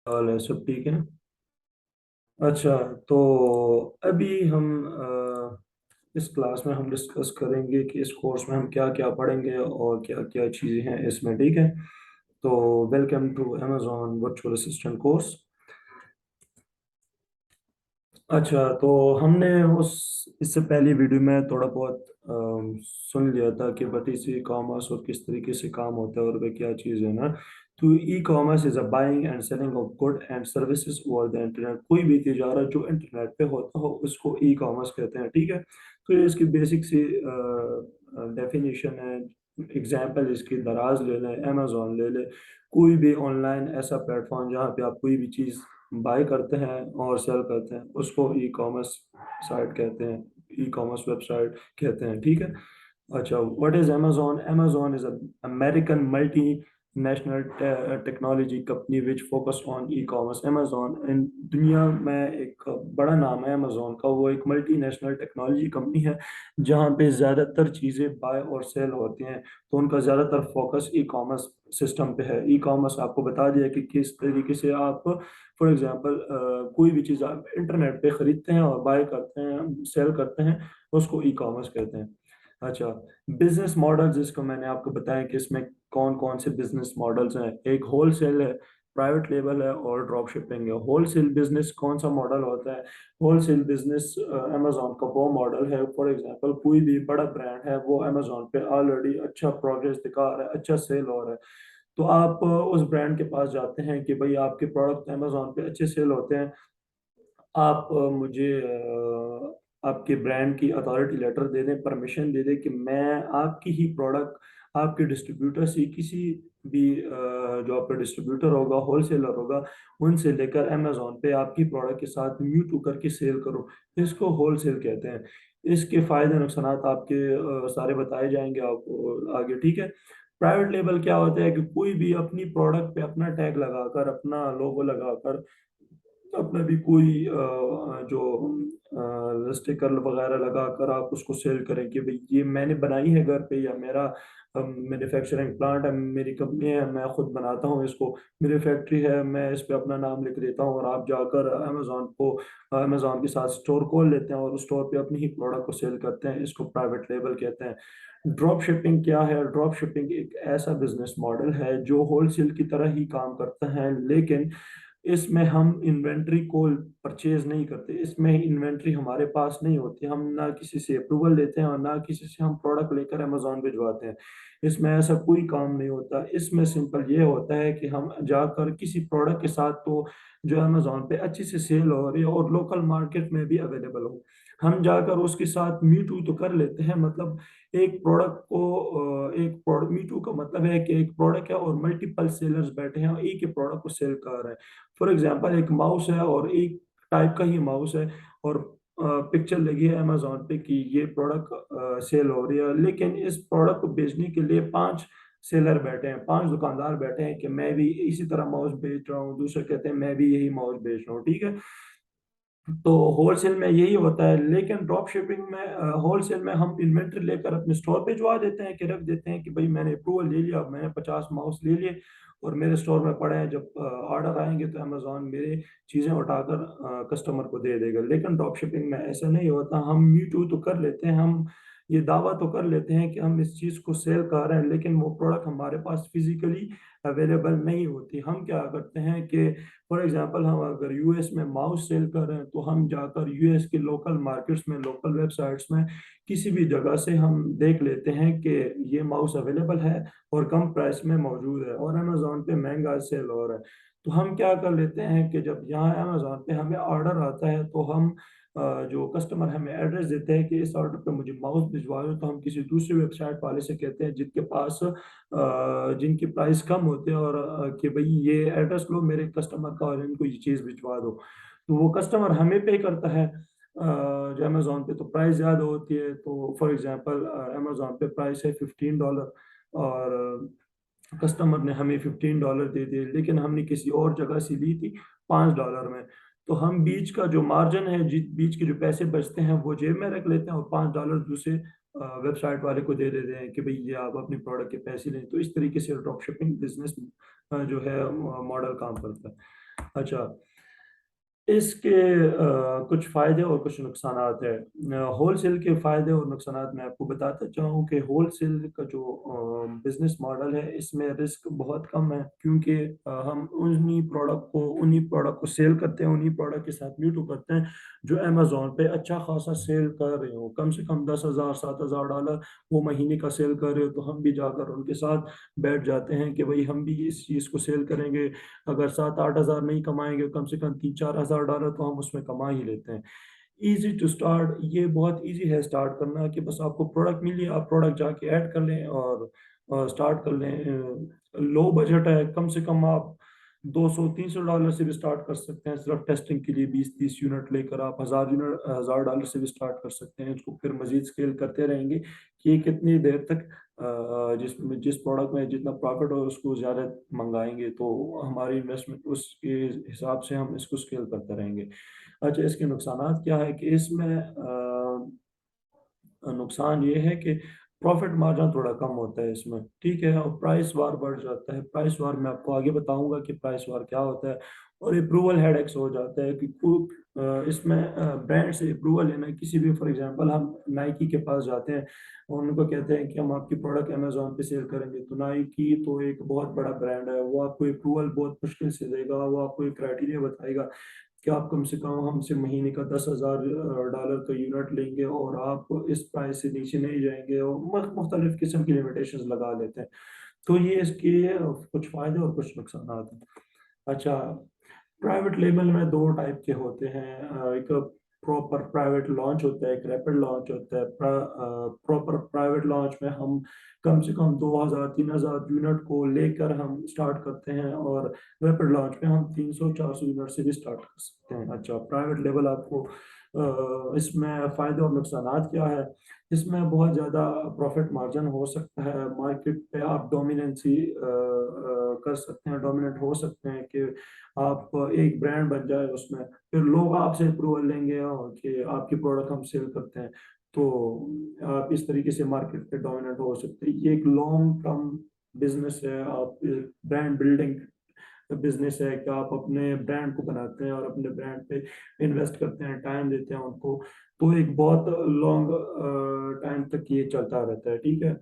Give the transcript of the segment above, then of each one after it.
हाल है, सब ठीक है। अच्छा, तो अभी हम इस क्लास में हम डिस्कस करेंगे कि इस कोर्स में हम क्या क्या पढ़ेंगे और क्या क्या चीज़ें हैं इसमें, ठीक है। तो welcome to Amazon virtual assistant course. अच्छा, तो हमने उस इससे पहली वीडियो में थोड़ा बहुत सुन लिया था कि बटी कॉमर्स और किस तरीके से काम होता है और वे क्या चीज़ है ना। तो e commerce is a buying and selling of good and services over the internet. कोई भी तिजारत जो इंटरनेट पे होता हो उसको ई कॉमर्स कहते हैं, ठीक है। तो ये इसकी बेसिक सी डेफिनेशन है। एग्जाम्पल इसकी दराज ले लें, अमेजोन ले लें। कोई भी ऑनलाइन ऐसा प्लेटफॉर्म जहाँ पे आप कोई भी चीज़ बाय करते हैं और सेल करते हैं उसको ई कॉमर्स साइट कहते हैं, ई कॉमर्स वेबसाइट कहते हैं, ठीक है। अच्छा, what is Amazon? Amazon is American multinational technology company which focus on e commerce. Amazon इन दुनिया में एक बड़ा नाम है अमेजोन का, वो एक मल्टी नेशनल टेक्नोलॉजी कंपनी है जहाँ पे ज़्यादातर चीज़ें बाय और सेल होती हैं। तो उनका ज़्यादातर फोकस ई कॉमर्स सिस्टम पे है। ई कॉमर्स आपको बता दिया कि किस तरीके से आप फॉर एग्जांपल कोई भी चीज़ आप इंटरनेट पे खरीदते हैं और बाय करते हैं, सेल करते हैं, उसको ई कॉमर्स कहते हैं। अच्छा, बिजनेस मॉडल जिसको मैंने आपको बताया कि इसमें कौन कौन से बिजनेस मॉडल्स हैं। एक होल सेल है, प्राइवेट लेबल है और ड्रॉप शिपिंग है। होल सेल बिजनेस कौन सा मॉडल होता है? होल सेल बिजनेस अमेजोन का वो मॉडल है, फॉर एग्जांपल कोई भी बड़ा ब्रांड है वो अमेजोन पे ऑलरेडी अच्छा प्रोग्रेस दिखा रहा है, अच्छा सेल हो रहा है। तो आप उस ब्रांड के पास जाते हैं कि भाई आपके प्रोडक्ट अमेजोन पे अच्छे सेल होते हैं, आप मुझे आपके ब्रांड की अथॉरिटी लेटर दे दें, परमिशन दे दें कि मैं आपकी ही प्रोडक्ट आपके डिस्ट्रीब्यूटर से किसी भी जो आपका डिस्ट्रीब्यूटर होगा, होलसेलर होगा, उनसे लेकर अमेजोन पे आपकी प्रोडक्ट के साथ म्यूटू करके सेल करो। इसको होलसेल कहते हैं। इसके फायदे नुकसान आपके सारे बताए जाएंगे आपको आगे, ठीक है। प्राइवेट लेबल क्या होता है कि कोई भी अपनी प्रोडक्ट पे अपना टैग लगाकर, अपना लोगो लगाकर, अपना भी कोई जो स्टिकर वगैरह लगाकर आप उसको सेल करें कि भाई ये मैंने बनाई है घर पे, या मेरा मैन्युफैक्चरिंग प्लांट है, मेरी कंपनी है, मैं खुद बनाता हूँ इसको, मेरी फैक्ट्री है, मैं इस पे अपना नाम लिख देता हूँ। और आप जाकर अमेजोन के साथ स्टोर खोल लेते हैं और उस स्टोर पे अपनी ही प्रोडक्ट को सेल करते हैं। इसको प्राइवेट लेबल कहते हैं। ड्रॉप शिपिंग क्या है? ड्रॉप शिपिंग एक ऐसा बिजनेस मॉडल है जो होलसेल की तरह ही काम करता है, लेकिन इसमें हम इन्वेंट्री को परचेज नहीं करते। इसमें इन्वेंट्री हमारे पास नहीं होती, हम ना किसी से अप्रूवल लेते हैं और ना किसी से हम प्रोडक्ट लेकर अमेजोन भिजवाते हैं। इसमें ऐसा कोई काम नहीं होता। इसमें सिंपल ये होता है कि हम जाकर किसी प्रोडक्ट के साथ तो जो अमेजोन पे अच्छी से सेल हो रही है और लोकल मार्केट में भी अवेलेबल हो, हम जाकर उसके साथ मी टू तो कर लेते हैं। मतलब एक प्रोडक्ट को एक प्रोडक्ट मी टू का मतलब है कि एक प्रोडक्ट है और मल्टीपल सेलर्स बैठे हैं और एक ही प्रोडक्ट को सेल कर रहे हैं। फॉर एग्जांपल एक माउस है और एक टाइप का ही माउस है, और पिक्चर लगी है अमेजोन पे कि ये प्रोडक्ट सेल हो रही है, लेकिन इस प्रोडक्ट को बेचने के लिए पांच सेलर बैठे हैं, पांच दुकानदार बैठे हैं कि मैं भी इसी तरह माउस बेच रहा हूँ, दूसरे कहते हैं मैं भी यही माउस बेच रहा हूँ, ठीक है। तो होलसेल में यही होता है। लेकिन ड्रॉप शिपिंग में, होलसेल में हम इन्वेंट्री लेकर अपने स्टोर पे भिजवा देते हैं कि रख देते हैं कि भाई मैंने अप्रूवल ले लिया, मैंने 50 माउस ले लिए और मेरे स्टोर में पड़े हैं, जब ऑर्डर आएंगे तो अमेजोन मेरे चीज़ें उठाकर कस्टमर को दे देगा। लेकिन ड्रॉप शिपिंग में ऐसा नहीं होता। हम मी टू तो कर लेते हैं, हम ये दावा तो कर लेते हैं कि हम इस चीज़ को सेल कर रहे हैं, लेकिन वो प्रोडक्ट हमारे पास फिजिकली अवेलेबल नहीं होती। हम क्या करते हैं कि फॉर एग्जांपल हम अगर यूएस में माउस सेल कर रहे हैं तो हम जाकर यूएस के लोकल मार्केट्स में, लोकल वेबसाइट्स में किसी भी जगह से हम देख लेते हैं कि ये माउस अवेलेबल है और कम प्राइस में मौजूद है और अमेजोन पे महंगा सेल हो रहा है। तो हम क्या कर लेते हैं कि जब यहाँ अमेजोन पे हमें ऑर्डर आता है तो हम जो कस्टमर हमें एड्रेस देते हैं कि इस ऑर्डर पे मुझे माउस भिजवा दो, तो हम किसी दूसरी वेबसाइट वाले से कहते हैं जिनके पास जिनकी प्राइस कम होते हैं, और कि भाई ये एड्रेस लो मेरे कस्टमर का और इनको ये चीज़ भिजवा दो। तो वो कस्टमर हमें पे करता है। जो अमेजोन पे तो प्राइस ज़्यादा होती है, तो फॉर एग्जांपल अमेजोन पे प्राइस है $15 और कस्टमर ने हमें $15 दे दिए, लेकिन हमने किसी और जगह से ली थी $5 में। तो हम बीच का जो मार्जिन है, बीच के जो पैसे बचते हैं वो जेब में रख लेते हैं और $5 दूसरे वेबसाइट वाले को दे देते हैं कि भाई ये आप अपने प्रोडक्ट के पैसे लें। तो इस तरीके से ड्रॉप शिपिंग बिजनेस जो है मॉडल काम करता है। अच्छा, इसके कुछ फ़ायदे और कुछ नुकसानात हैं। होलसेल के फ़ायदे और नुकसानात मैं आपको बताता चाहूँ कि होलसेल का जो बिज़नेस मॉडल है, इसमें रिस्क बहुत कम है, क्योंकि हम उन्हीं प्रोडक्ट को सेल करते हैं, उन्हीं प्रोडक्ट के साथ मीटू करते हैं, जो अमेज़न पे अच्छा खासा सेल कर रहे हो। कम से कम $10,000 $7,000 वो महीने का सेल कर रहे हो, तो हम भी जाकर उनके साथ बैठ जाते हैं कि भई हम भी इस चीज़ को सेल करेंगे। अगर 7-8 हज़ार नहीं कमाएंगे, कम से कम 3-4 हज़ार डॉलर तो हम उसमें कमा ही लेते हैं। ईजी टू स्टार्ट, ये बहुत ईजी है स्टार्ट करना, कि बस आपको प्रोडक्ट मिलिए, आप प्रोडक्ट जाके ऐड कर लें और स्टार्ट कर लें। लो बजट है, कम से कम आप 200-300 डॉलर से भी स्टार्ट कर सकते हैं, सिर्फ टेस्टिंग के लिए 20-30 यूनिट लेकर आप 1000 डॉलर से भी स्टार्ट कर सकते हैं। इसको फिर मजीद स्केल करते रहेंगे कि ये कितनी देर तक जिस प्रोडक्ट में जितना प्रॉफिट हो उसको ज़्यादा मंगाएंगे, तो हमारी इन्वेस्टमेंट उसके हिसाब से हम इसको स्केल करते रहेंगे। अच्छा, इसके नुकसानात क्या है कि इसमें नुकसान ये है कि प्रॉफिट मार्जिन थोड़ा कम होता है इसमें, ठीक है, और प्राइस वार बढ़ जाता है। प्राइस वार मैं आपको आगे बताऊंगा कि प्राइस वार क्या होता है। और अप्रूवल हेडेक्स हो जाता है कि इसमें ब्रांड से अप्रूवल लेना, किसी भी, फॉर एग्जांपल हम नाइकी के पास जाते हैं और उनको कहते हैं कि हम आपकी प्रोडक्ट अमेजोन पे सेल करेंगे, तो नाइकी तो एक बहुत बड़ा ब्रांड है, वो आपको अप्रूवल बहुत मुश्किल से देगा, वो आपको एक क्राइटेरिया बताएगा कि आप कम से कम हमसे महीने का $10,000 का यूनिट लेंगे और आप इस प्राइस से नीचे नहीं जाएंगे, और मुख्तलिफ किस्म की लिमिटेशंस लगा लेते हैं। तो ये इसके कुछ फायदे और कुछ नुकसान हैं। अच्छा, प्राइवेट लेबल में दो टाइप के होते हैं। एक प्रॉपर प्राइवेट लॉन्च होता है, एक रैपिड लॉन्च होता है। प्रॉपर प्राइवेट लॉन्च में हम कम से कम 2,000-3,000 यूनिट को लेकर हम स्टार्ट करते हैं, और रैपिड लॉन्च में हम 300-400 यूनिट से भी स्टार्ट कर सकते हैं। अच्छा, प्राइवेट लेबल आपको इसमें फ़ायदे और नुकसानात क्या है? इसमें बहुत ज़्यादा प्रॉफिट मार्जिन हो सकता है, मार्केट पे आप डोमिनेंसी कर सकते हैं, डोमिनेंट हो सकते हैं कि आप एक ब्रांड बन जाए उसमें, फिर लोग आपसे अप्रूवल लेंगे और कि आपकी प्रोडक्ट हम सेल करते हैं, तो आप इस तरीके से मार्केट पे डोमिनेंट हो सकते हैं। ये एक लॉन्ग टर्म बिजनेस है, आप ब्रांड बिल्डिंग बिजनेस है कि आप अपने ब्रांड को बनाते हैं और अपने ब्रांड पे इन्वेस्ट करते हैं, टाइम देते हैं उनको, तो एक बहुत लॉन्ग टाइम तक ये चलता रहता है, ठीक है।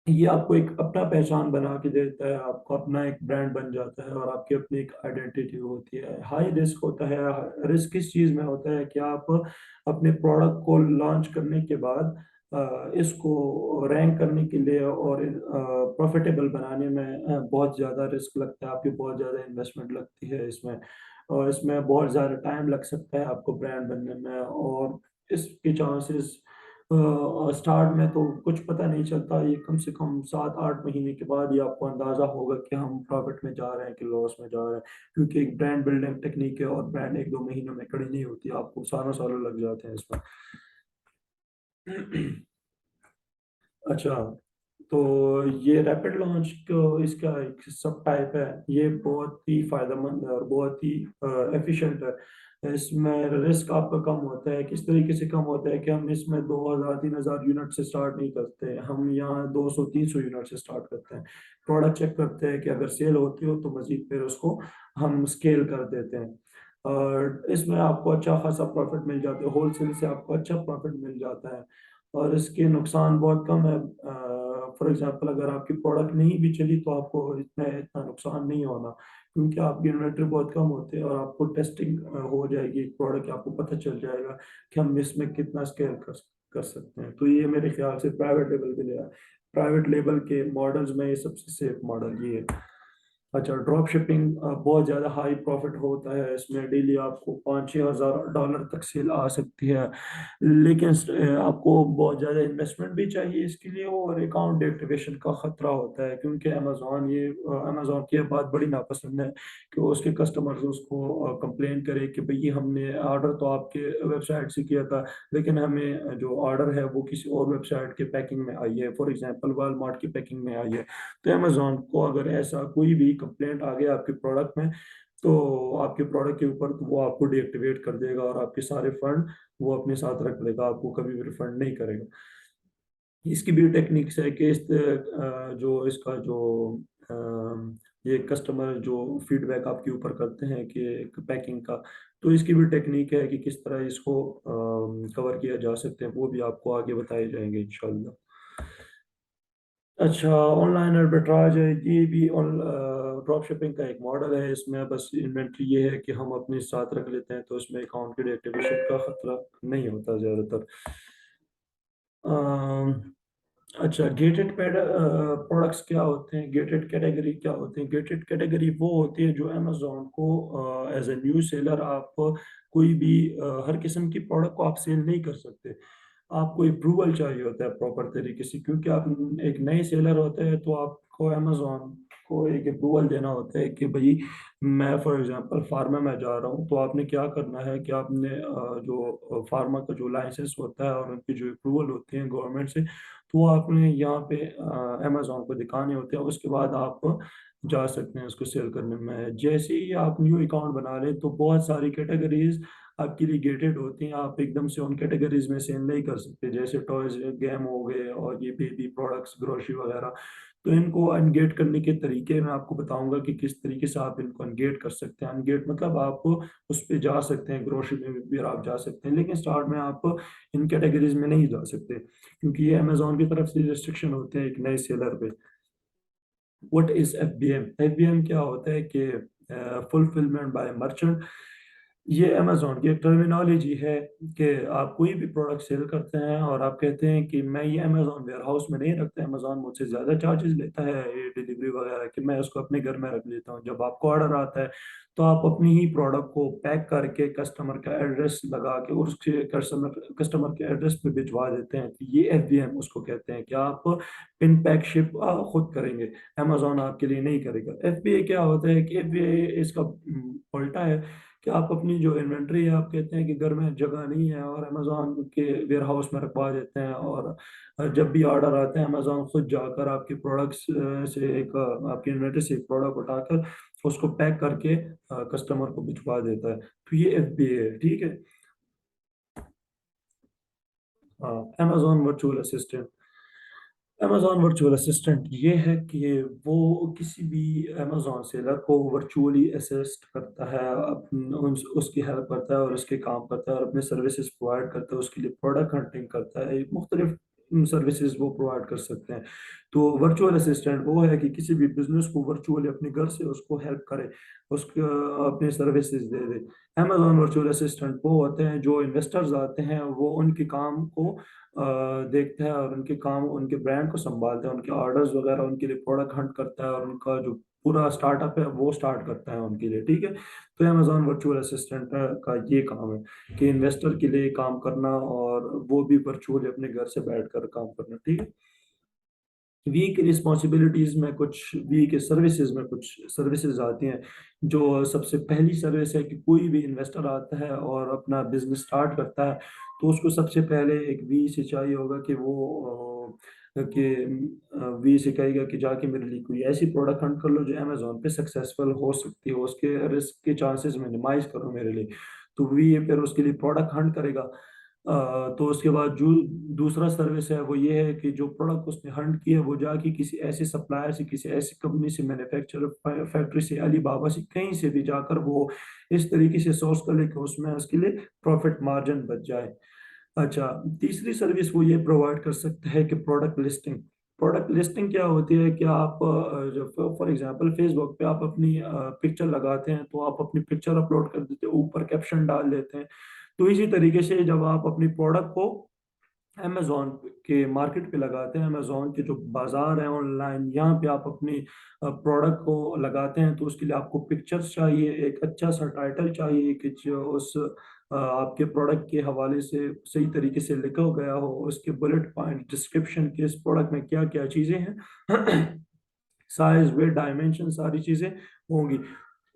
ये आपको एक अपना पहचान बना के देता है, आपको अपना एक ब्रांड बन जाता है और आपकी अपनी एक आइडेंटिटी होती है। हाई रिस्क होता है। रिस्क किस चीज़ में होता है कि आप अपने प्रोडक्ट को लॉन्च करने के बाद इसको रैंक करने के लिए और प्रॉफिटेबल बनाने में बहुत ज़्यादा रिस्क लगता है, आपकी बहुत ज़्यादा इन्वेस्टमेंट लगती है इसमें, और इसमें बहुत ज़्यादा टाइम लग सकता है आपको ब्रांड बनने में, और इसके चांसेस स्टार्ट में तो कुछ पता नहीं चलता, ये कम से कम 7-8 महीने के बाद ही आपको अंदाजा होगा कि हम प्रॉफिट में जा रहे हैं कि लॉस में जा रहे हैं, क्योंकि एक ब्रांड बिल्डिंग टेक्निक है और ब्रांड 1-2 महीनों में खड़ी नहीं होती, आपको सालों सालों लग जाते हैं इसमें। अच्छा, तो ये रैपिड लॉन्च को इसका एक सब टाइप है, ये बहुत ही फायदेमंद है और बहुत ही एफिशिएंट है। इसमें रिस्क आपका कम होता है। किस तरीके से कम होता है कि हम इसमें 2,000-3,000 यूनिट से स्टार्ट नहीं करते, हम यहाँ 200-300 यूनिट से स्टार्ट करते हैं। प्रोडक्ट चेक करते हैं कि अगर सेल होती हो तो मजीद फिर उसको हम स्केल कर देते हैं, और इसमें आपको अच्छा खासा प्रॉफिट मिल जाता है, होलसेल से आपको अच्छा प्रॉफिट मिल जाता है, और इसके नुकसान बहुत कम है। फॉर एग्जांपल, अगर आपकी प्रोडक्ट नहीं भी चली तो आपको इतना इतना नुकसान नहीं होना, क्योंकि आपकी इन्वेंटरी बहुत कम होती है और आपको टेस्टिंग हो जाएगी प्रोडक्ट, आपको पता चल जाएगा कि हम इसमें कितना स्केल कर सकते हैं। तो ये मेरे ख्याल से प्राइवेट लेवल के लिए, प्राइवेट लेवल के मॉडल्स में ये सबसे सेफ मॉडल ये है। अच्छा, ड्रॉप शिपिंग बहुत ज़्यादा हाई प्रॉफिट होता है इसमें, डेली आपको 5-6 हज़ार डॉलर तक सेल आ सकती है, लेकिन आपको बहुत ज़्यादा इन्वेस्टमेंट भी चाहिए इसके लिए, और अकाउंट डिएक्टिवेशन का खतरा होता है, क्योंकि अमेजोन की ये बात बड़ी नापसंद है कि उसके कस्टमर्स उसको कंप्लेन करे कि भाई हमने ऑर्डर तो आपके वेबसाइट से किया था, लेकिन हमें जो ऑर्डर है वो किसी और वेबसाइट के पैकिंग में आई है, फॉर एग्जांपल वॉलमार्ट की पैकिंग में आई है। तो अमेजोन को अगर ऐसा कोई भी कंप्लेंट आ गया आपके प्रोडक्ट में, तो आपके प्रोडक्ट के ऊपर तो वो आपको डीएक्टिवेट कर देगा और आपके सारे फंड वो अपने साथ रख लेगा, आपको कभी भी रिफंड नहीं करेगा। इसकी भी टेक्निक्स है कि जो इसका जो یہ کسٹمر جو فیڈ بیک آپ کے اوپر کرتے ہیں کہ پیکنگ کا، تو اس کی بھی ٹیکنیک ہے کہ کس طرح اس کو کور کیا جا سکتے ہیں، وہ بھی آپ کو آگے بتائے جائیں گے انشاءاللہ۔ اچھا، آن لائن آربیٹراج ہے، یہ بھی ڈراپ شپنگ کا ایک ماڈل ہے۔ اس میں بس انوینٹری یہ ہے کہ ہم اپنے ساتھ رکھ لیتے ہیں، تو اس میں اکاؤنٹ کی ڈی ایکٹیویشن کا خطرہ نہیں ہوتا زیادہ تر۔ آم، اچھا، گیٹڈ پروڈکٹس کیا ہوتے ہیں، گیٹڈ کیٹیگری کیا ہوتے ہیں؟ گیٹڈ کیٹیگری وہ ہوتی ہے جو امیزون کو ایز اے نیو سیلر آپ کوئی بھی ہر قسم کی پروڈکٹ کو آپ سیل نہیں کر سکتے۔ آپ کو اپروول چاہیے ہوتا ہے پراپر طریقے سے، کیونکہ آپ ایک نئے سیلر ہوتے ہیں تو آپ کو امیزون کو ایک اپروول دینا ہوتا ہے کہ بھائی میں فار ایگزامپل فارما میں جا رہا ہوں، تو آپ نے کیا کرنا ہے کہ آپ نے جو فارما کا جو لائسنس ہوتا ہے اور ان کی جو اپروول ہوتے ہیں گورنمنٹ سے، تو وہ آپ نے یہاں پہ امیزون کو دکھانے ہوتے ہیں، اس کے بعد آپ جا سکتے ہیں اس کو سیل کرنے میں۔ جیسے ہی آپ نیو اکاؤنٹ بنا لیں تو بہت ساری کیٹیگریز آپ کے لیے گیٹڈ ہوتی ہیں، آپ ایک دم سے ان کیٹیگریز میں سیل نہیں کر سکتے، جیسے ٹوائز گیم ہو گئے اور یہ بیبی پروڈکٹس گروسری وغیرہ۔ تو ان کو انگیٹ کرنے کے طریقے میں آپ کو بتاؤں گا کہ کس طریقے سے آپ ان کو انگیٹ کر سکتے ہیں۔ انگیٹ مطلب آپ اس پہ جا سکتے ہیں، گروسری میں بھی آپ جا سکتے ہیں، لیکن سٹارٹ میں آپ ان کیٹیگریز میں نہیں جا سکتے، کیونکہ یہ امیزون کی طرف سے ریسٹرکشن ہوتے ہیں ایک نئے سیلر پہ۔ What is F B M? F B M کیا ہوتا ہے کہ فلفلمنٹ بائی مرچنٹ۔ یہ امیزون کی ایک ٹرمینالوجی ہے کہ آپ کوئی بھی پروڈکٹ سیل کرتے ہیں اور آپ کہتے ہیں کہ میں یہ امیزون ویئر ہاؤس میں نہیں رکھتا، امیزون مجھ سے زیادہ چارجز لیتا ہے یہ ڈلیوری وغیرہ، کہ میں اس کو اپنے گھر میں رکھ لیتا ہوں۔ جب آپ کو آرڈر آتا ہے تو آپ اپنی ہی پروڈکٹ کو پیک کر کے کسٹمر کا ایڈریس لگا کے اور اس کے کسٹمر کے ایڈریس پہ بھجوا دیتے ہیں، تو یہ ایف بی ایم اس کو کہتے ہیں کہ آپ پن پیک شپ خود کریں گے، امیزون آپ کے لیے نہیں کرے گا۔ ایف بی اے کیا ہوتا ہے کہ ایف بی اے اس کا الٹا ہے کہ آپ اپنی جو انوینٹری ہے، آپ کہتے ہیں کہ گھر میں جگہ نہیں ہے اور امیزون کے ویئر ہاؤس میں رکھوا دیتے ہیں، اور جب بھی آرڈر آتے ہیں امیزون خود جا کر آپ کے پروڈکٹس سے ایک آپ کی انوینٹری سے ایک پروڈکٹ اٹھا کر اس کو پیک کر کے کسٹمر کو بھجوا دیتا ہے، تو یہ ایف بی اے ہے، ٹھیک ہے۔ Amazon virtual assistant, Amazon virtual assistant یہ ہے کہ وہ کسی بھی امیزون سیلر کو ورچولی اسسٹ کرتا ہے، اس کی ہیلپ کرتا ہے اور اس کے کام کرتا ہے اور اپنے سروسز پرووائڈ کرتا ہے، اس کے لیے پروڈکٹ ہنٹنگ کرتا ہے، مختلف سروسز وہ پرووائڈ کر سکتے ہیں۔ تو ورچوئل اسسٹنٹ وہ ہے کہ کسی بھی بزنس کو ورچولی اپنے گھر سے اس کو ہیلپ کرے، اس کو اپنے سروسز دے دے۔ امیزون ورچوئل اسسٹنٹ وہ ہوتے ہیں جو انویسٹرز آتے ہیں، وہ ان کے کام کو دیکھتا ہے اور ان کے کام، ان کے برانڈ کو سنبھالتا ہے، ان کے آرڈرز وغیرہ ان کے لیے پروڈکٹ ہنٹ کرتا ہے، اور ان کا جو پورا اسٹارٹ اپ ہے وہ اسٹارٹ کرتا ہے ان کے لیے، ٹھیک ہے۔ تو امیزون ورچوئل اسسٹنٹ کا یہ کام ہے کہ انویسٹر کے لیے کام کرنا اور وہ بھی ورچوئلی اپنے گھر سے بیٹھ کر کام کرنا، ٹھیک ہے۔ وی کی رسپانسبلٹیز میں کچھ، وی کے سروسز میں کچھ سروسز آتی ہیں۔ جو سب سے پہلی سروس ہے کہ کوئی بھی انویسٹر آتا ہے اور اپنا بزنس سٹارٹ کرتا ہے تو اس کو سب سے پہلے ایک وی سے چاہیے ہوگا کہ وہ کہ وی سے کہے گا کہ جا کے میرے لیے کوئی ایسی پروڈکٹ ہنٹ کر لو جو امیزون پہ سکسیسفل ہو سکتی ہو، اس کے رسک کے چانسز منیمائز کرو میرے لیے، تو وی پھر اس کے لیے پروڈکٹ ہنٹ کرے گا۔ تو اس کے بعد جو دوسرا سروس ہے وہ یہ ہے کہ جو پروڈکٹ اس نے ہنٹ کیا ہے وہ جا کے کسی ایسے سپلائر سے، کسی ایسی کمپنی سے، مینوفیکچر فیکٹری سے، علی بابا سے، کہیں سے بھی جا کر وہ اس طریقے سے سورس کر لے کہ اس میں اس کے لیے پروفٹ مارجن بچ جائے۔ اچھا، تیسری سروس وہ یہ پرووائڈ کر سکتا ہے کہ پروڈکٹ لسٹنگ۔ پروڈکٹ لسٹنگ کیا ہوتی ہے کہ آپ جب فار ایگزامپل فیس بک پہ آپ اپنی پکچر لگاتے ہیں تو آپ اپنی پکچر اپلوڈ کر دیتے ہیں، اوپر کیپشن ڈال دیتے ہیں، تو اسی طریقے سے جب آپ اپنی پروڈکٹ کو امیزون کے مارکیٹ پہ لگاتے ہیں، امیزون کے جو بازار ہیں آن لائن، یہاں پہ آپ اپنی پروڈکٹ کو لگاتے ہیں، تو اس کے لیے آپ کو پکچرز چاہیے، ایک اچھا سا ٹائٹل چاہیے کہ جو اس آپ کے پروڈکٹ کے حوالے سے صحیح طریقے سے لکھا گیا ہو، اس کے بلٹ پوائنٹ ڈسکرپشن کہ اس پروڈکٹ میں کیا کیا چیزیں ہیں، سائز، ویٹ، ڈائمینشن، ساری چیزیں ہوں گی۔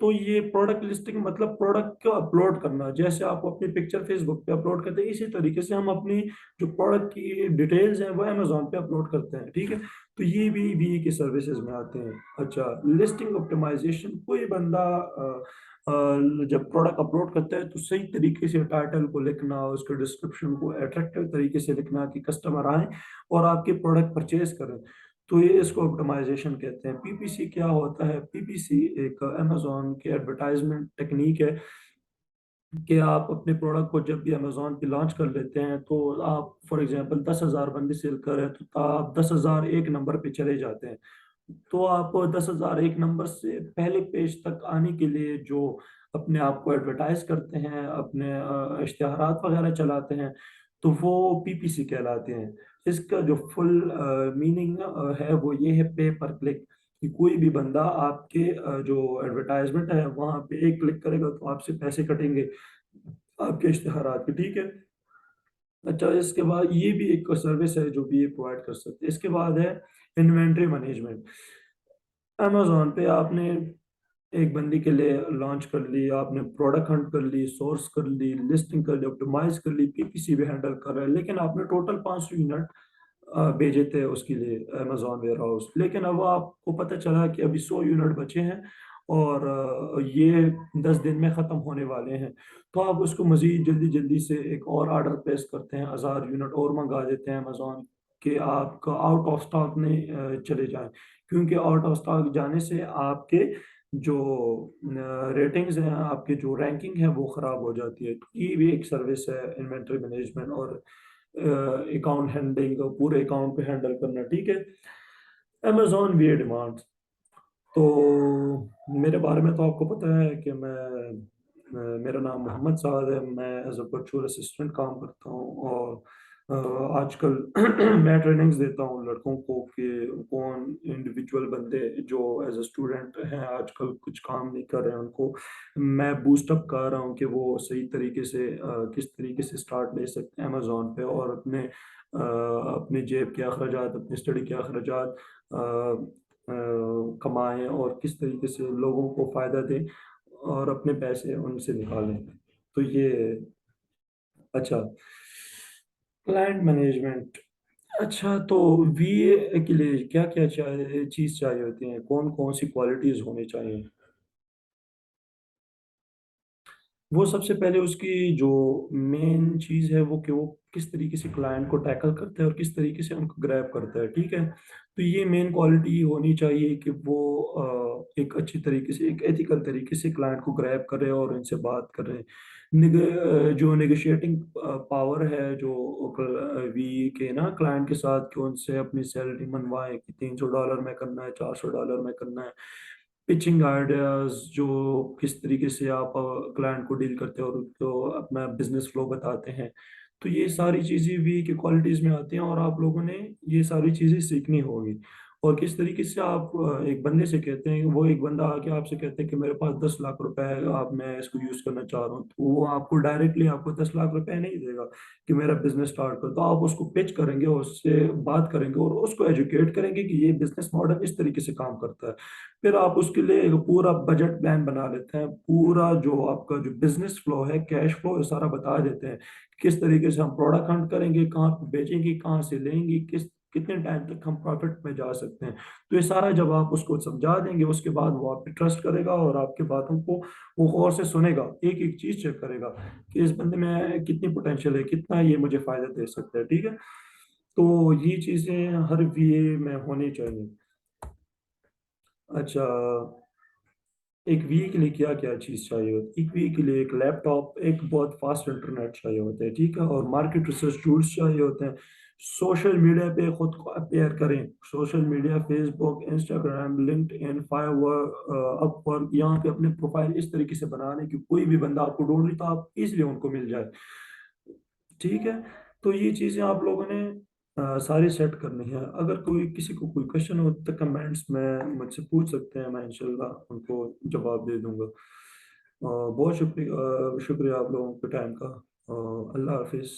تو یہ پروڈکٹ لسٹنگ مطلب پروڈکٹ کو اپلوڈ کرنا، جیسے آپ اپنی پکچر فیس بک پہ اپلوڈ کرتے ہیں، اسی طریقے سے ہم اپنی جو پروڈکٹ کی ڈیٹیلز ہیں وہ امیزون پہ اپلوڈ کرتے ہیں، ٹھیک ہے۔ تو یہ بھی وی کے سروسز میں آتے ہیں۔ اچھا، لسٹنگ آپٹیمائزیشن، کوئی بندہ جب پروڈکٹ اپلوڈ کرتا ہے تو صحیح طریقے سے ٹائٹل کو لکھنا، اس کے ڈسکرپشن کو اٹریکٹیو طریقے سے لکھنا کہ کسٹمر آئیں اور آپ کے پروڈکٹ پرچیز کریں۔ تو یہ اس کو آپٹمائزیشن کہتے ہیں۔ پی پی سی کیا ہوتا ہے؟ پی پی سی ایک امیزون کی ایڈورٹائزمنٹ ٹیکنیک ہے کہ آپ اپنے پروڈکٹ کو جب بھی امیزون پہ لانچ کر لیتے ہیں تو آپ فار ایگزامپل 10,000 بندے سیل کر رہے ہیں تو آپ 10,001 نمبر پہ چلے جاتے ہیں، تو آپ 10,001 نمبر سے پہلے پیج تک آنے کے لیے جو اپنے آپ کو ایڈورٹائز کرتے ہیں، اپنے اشتہارات وغیرہ چلاتے ہیں، تو وہ پی پی سی کہلاتے ہیں۔ اس کا جو فل میننگ ہے وہ یہ ہے پے پر کلک، کہ کوئی بھی بندہ آپ کے جو ایڈورٹائزمنٹ ہے وہاں پہ ایک کلک کرے گا تو آپ سے پیسے کٹیں گے آپ کے اشتہارات کے، ٹھیک ہے۔ اچھا، اس کے بعد یہ بھی ایک سروس ہے جو بھی یہ پرووائڈ کر سکتے ہیں۔ اس کے بعد ہے انوینٹری مینجمنٹ۔ امیزون پہ آپ نے ایک بندی کے لیے لانچ کر لی، آپ نے پروڈکٹ ہنٹ کر لی، سورس کر لی، لسٹنگ کر لی، آپٹیمائز کر لی، پی پی سی بھی ہینڈل کر رہے ہیں، لیکن آپ نے ٹوٹل 500 یونٹ بھیجے تھے اس کے لیے امیزون ویئر ہاؤس، لیکن اب آپ کو پتہ چلا کہ ابھی 100 یونٹ بچے ہیں اور یہ 10 دن میں ختم ہونے والے ہیں، تو آپ اس کو مزید جلدی جلدی سے ایک اور آرڈر پلیس کرتے ہیں، 1000 یونٹ اور منگا دیتے ہیں امیزون کہ آپ کا آؤٹ آف سٹاک نہیں چلے جائیں، کیونکہ آؤٹ آف سٹاک جانے سے آپ کے جو ریٹنگز ہیں، آپ کے جو رینکنگ ہے وہ خراب ہو جاتی ہے۔ تو یہ بھی ایک سروس ہے انوینٹری مینجمنٹ اور اکاؤنٹ ہینڈلنگ، پورے اکاؤنٹ پہ ہینڈل کرنا، ٹھیک ہے۔ امیزون وی ڈیمانڈ، تو میرے بارے میں تو آپ کو پتہ ہے کہ میرا نام محمد سعد ہے، میں ایز اے ورچوئل اسسٹنٹ کام کرتا ہوں، اور آج کل میں ٹریننگز دیتا ہوں لڑکوں کو کہ کون انڈیویجول بندے جو ایز اے اسٹوڈنٹ ہیں آج کل کچھ کام نہیں کر رہے ہیں، ان کو میں بوسٹ اپ کر رہا ہوں کہ وہ صحیح طریقے سے کس طریقے سے اسٹارٹ لے سکتے ہیں امیزون پہ، اور اپنے جیب کے اخراجات، اپنے اسٹڈی کے اخراجات کمائیں، اور کس طریقے سے لوگوں کو فائدہ دیں اور اپنے پیسے ان سے نکالیں۔ تو یہ اچھا، کلائنٹ مینجمنٹ۔ اچھا، تو وی اے کے لیے کیا کیا چیز چاہیے ہوتی ہیں، کون کون سی کوالٹیز ہونی چاہیے؟ وہ سب سے پہلے اس کی جو مین چیز ہے وہ کہ وہ کس طریقے سے کلائنٹ کو ٹیکل کرتا ہے اور کس طریقے سے ان کو گریب کرتا ہے، ٹھیک ہے۔ تو یہ مین کوالٹی ہونی چاہیے کہ وہ ایک اچھی طریقے سے، ایک ایتھیکل طریقے سے کلائنٹ کو گریب کرے اور ان سے بات کرے۔ جو نیگوشیٹنگ پاور ہے جو وی کے نا کلائنٹ کے ساتھ، کہ ان سے اپنی سیلری منوائے کہ $300 میں کرنا ہے، $400 میں کرنا ہے۔ پچنگ آئیڈیاز، جو کس طریقے سے آپ کلائنٹ کو ڈیل کرتے ہیں اور ان کو اپنا بزنس فلو بتاتے ہیں، تو یہ ساری چیزیں بھی کی کوالٹیز میں آتی ہیں، اور آپ لوگوں نے یہ ساری چیزیں سیکھنی ہوگی۔ اور کس طریقے سے آپ ایک بندے سے کہتے ہیں، وہ ایک بندہ آ کے آپ سے کہتے ہیں کہ میرے پاس 10 لاکھ روپے ہے، آپ میں اس کو یوز کرنا چاہ رہا ہوں، تو وہ آپ کو ڈائریکٹلی آپ کو 10 لاکھ روپے نہیں دے گا کہ میرا بزنس سٹارٹ کر، تو آپ اس کو پچ کریں گے، اس سے بات کریں گے اور اس کو ایجوکیٹ کریں گے کہ یہ بزنس ماڈل اس طریقے سے کام کرتا ہے۔ پھر آپ اس کے لیے ایک پورا بجٹ پلان بنا لیتے ہیں، پورا جو آپ کا جو بزنس فلو ہے، کیش فلو، یہ سارا بتا دیتے ہیں، کس طریقے سے ہم پروڈکٹ ہنٹ کریں گے، کہاں پہ بیچیں گے، کہاں سے لیں گے، کتنے ٹائم تک ہم پروفٹ میں جا سکتے ہیں۔ تو یہ سارا جب آپ اس کو سمجھا دیں گے، اس کے بعد وہ آپ پہ ٹرسٹ کرے گا اور آپ کے باتوں کو وہ غور سے سنے گا، ایک ایک چیز چیک کرے گا کہ اس بندے میں کتنی پوٹینشیل ہے، کتنا یہ مجھے فائدہ دے سکتا ہے، ٹھیک ہے۔ تو یہ چیزیں ہر وی اے میں ہونی چاہیے۔ اچھا، ایک وی کے لیے کیا کیا چیز چاہیے ہوتی ہے؟ ایک وی کے لیے ایک لیپ ٹاپ، ایک بہت فاسٹ انٹرنیٹ چاہیے ہوتا ہے، ٹھیک ہے، اور مارکیٹ ریسرچ ٹولز چاہیے ہوتے ہیں۔ سوشل میڈیا پہ خود کو اپیئر کریں، سوشل میڈیا، فیس بک، انسٹاگرام، لنکڈ ان، اپ ورک، یہاں پہ اپنے پروفائل اس طریقے سے بنانے کہ کوئی بھی بندہ آپ کو ڈھونڈ لے تو آپ ایزیلی ان کو مل جائے، ٹھیک ہے۔ تو یہ چیزیں آپ لوگوں نے ساری سیٹ کرنی ہے۔ اگر کسی کو کوئی کوشچن ہو تو کمنٹس میں مجھ سے پوچھ سکتے ہیں، میں انشاءاللہ ان کو جواب دے دوں گا۔ بہت شکریہ، شکریہ آپ لوگوں کے ٹائم کا۔ اللہ حافظ۔